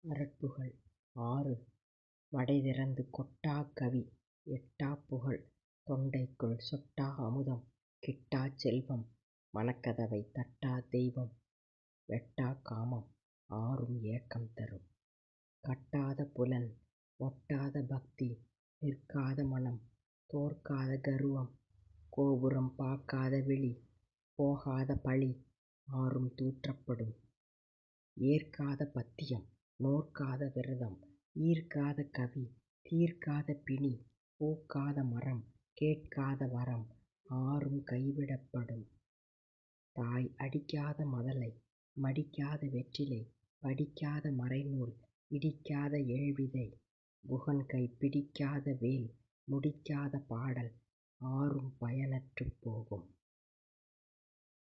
அரட்புகழ் 6 மடைதிறந்து கொட்டாக் கவி எட்டாப் புகழ் தொண்டைக்குள் சொட்டா அமுதம் கிட்டாச் செல்வம் மனக்கதவைத் தட்டாத் தெய்வம் வெட்டாக் காமம் ஆறும் ஏக்கம் தரும். கட்டாத புலன் ஒட்டாத பக்தி நிற்காத மனம் தோற்காத கருவம் கோபுரம் பாக்காத விழி போகாத பழி ஆறும் தூற்றப்படும். ஏற்காத பத்தியம் நோற்காத விரதம் ஈர்க்காத கவி தீர்க்காத பிணி பூக்காத மரம் கேட்காத வரம் ஆறும் கைவிடப்படும். தாய் அடிக்காத மதலை மடிக்காத வெற்றிலை படிக்காத மறைநூல் இடிக்காத எள்விதை குகன்கை பிடிக்காத வேல் முடிக்காத பாடல் ஆறும் பயனற்றுப் போகும்.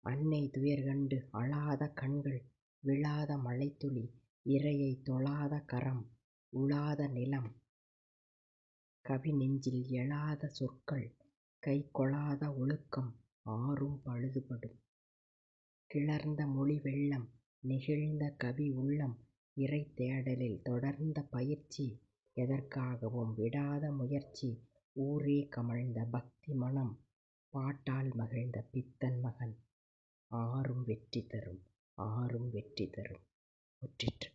அன்னை துயர்கண்டு அழாத கண்கள் விழாத மழைத்துளி இறையைத் தொழாத கரம் உழாத நிலம் கவி நெஞ்சில் எழாத சொற்கள் கைக்கொளாத ஒழுக்கம் ஆறும் பழுதுபடும். கிளர்ந்த மொழி வெள்ளம் நெகிழ்ந்த கவி உள்ளம் இறை தேடலில் தொடர்ந்த பயிற்சி எதற்காகவும் விடாத முயற்சி ஊரே கமழ்ந்த பக்தி மனம் பாட்டால் மகிழ்ந்த பித்தன் மகன் ஆறும் வெற்றி தரும். ஆறும் வெற்றி தரும். முற்றிற்று.